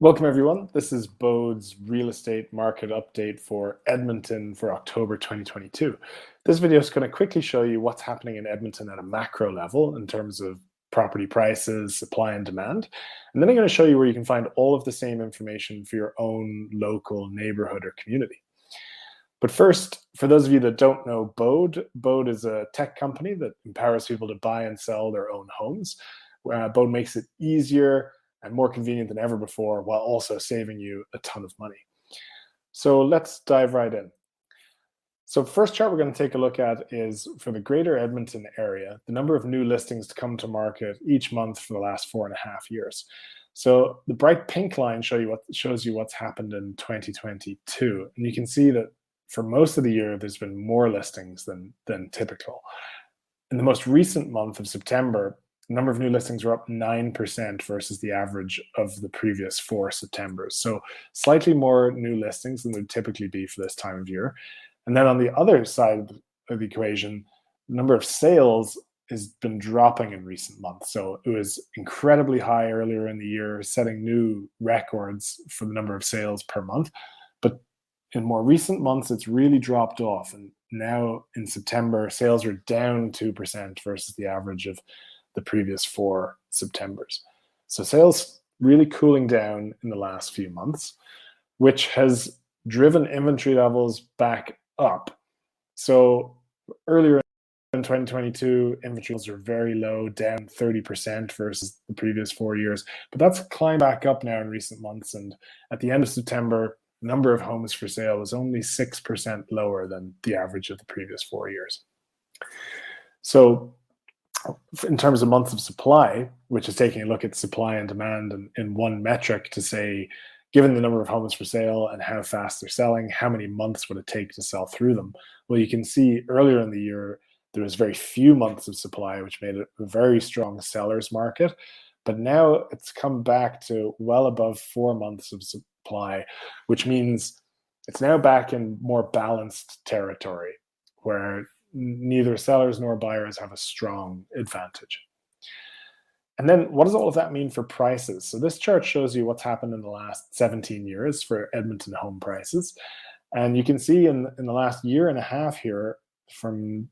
Welcome everyone. This is Bode's real estate market update for Edmonton for October 2022. This video is going to quickly show you what's happening in Edmonton at a macro level in terms of property prices, supply and demand. And then I'm going to show you where you can find all of the same information for your own local neighborhood or community. But first, for those of you that don't know Bode is a tech company that empowers people to buy and sell their own homes. Bode makes it easier and more convenient than ever before, while also saving you a ton of money. So let's dive right in. So first chart we're going to take a look at is for the greater Edmonton area, the number of new listings to come to market each month for the last 4.5 years. So the bright pink line shows you what's happened in 2022. And you can see that for most of the year, there's been more listings than typical. In the most recent month of September, the number of new listings were up 9% versus the average of the previous 4 Septembers. So slightly more new listings than would typically be for this time of year. And then on the other side of the equation, the number of sales has been dropping in recent months. So it was incredibly high earlier in the year, setting new records for the number of sales per month. But in more recent months, it's really dropped off. And now in September, sales are down 2% versus the average of the previous 4 Septembers. So sales really cooling down in the last few months, which has driven inventory levels back up. So earlier in 2022, inventory levels are very low, down 30% versus the previous 4 years. But that's climbed back up now in recent months. And at the end of September, the number of homes for sale was only 6% lower than the average of the previous 4 years. So in terms of months of supply, which is taking a look at supply and demand in one metric to say, given the number of homes for sale and how fast they're selling, how many months would it take to sell through them? Well, you can see earlier in the year, there was very few months of supply, which made it a very strong seller's market. But now it's come back to well above 4 months of supply, which means it's now back in more balanced territory where neither sellers nor buyers have a strong advantage. And then what does all of that mean for prices? So this chart shows you what's happened in the last 17 years for Edmonton home prices. And you can see in the last year and a half here, from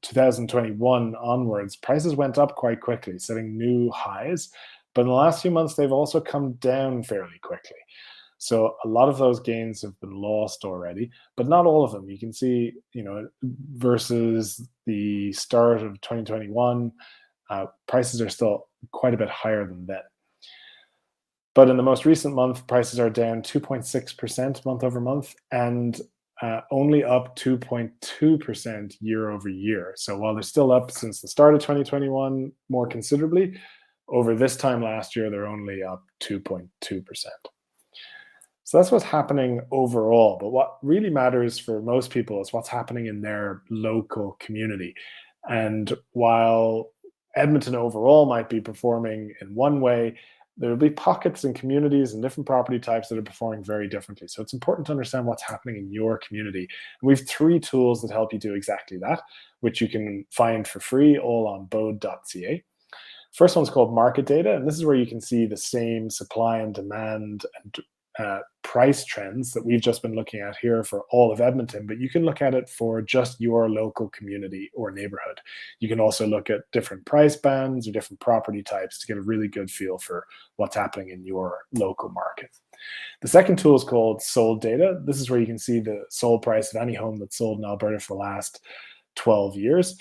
2021 onwards, prices went up quite quickly, setting new highs. But in the last few months, they've also come down fairly quickly. So a lot of those gains have been lost already, but not all of them. You can see, versus the start of 2021, prices are still quite a bit higher than then. But in the most recent month, prices are down 2.6% month over month and only up 2.2% year over year. So while they're still up since the start of 2021 more considerably, over this time last year, they're only up 2.2%. So that's what's happening overall. But what really matters for most people is what's happening in their local community. And while Edmonton overall might be performing in one way, there will be pockets and communities and different property types that are performing very differently. So it's important to understand what's happening in your community. And we have 3 tools that help you do exactly that, which you can find for free all on bode.ca. First one's called market data, and this is where you can see the same supply and demand and price trends that we've just been looking at here for all of Edmonton, but you can look at it for just your local community or neighborhood. You can also look at different price bands or different property types to get a really good feel for what's happening in your local market. The second tool is called sold data. This is where you can see the sold price of any home that's sold in Alberta for the last 12 years.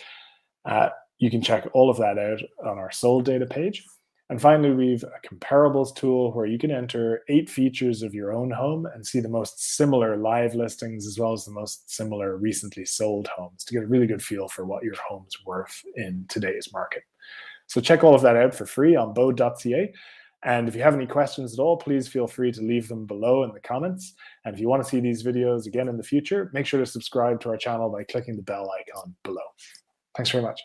You can check all of that out on our sold data page. And finally, we've a comparables tool where you can enter 8 features of your own home and see the most similar live listings as well as the most similar recently sold homes to get a really good feel for what your home's worth in today's market. So check all of that out for free on bode.ca. And if you have any questions at all, please feel free to leave them below in the comments. And if you want to see these videos again in the future, make sure to subscribe to our channel by clicking the bell icon below. Thanks very much.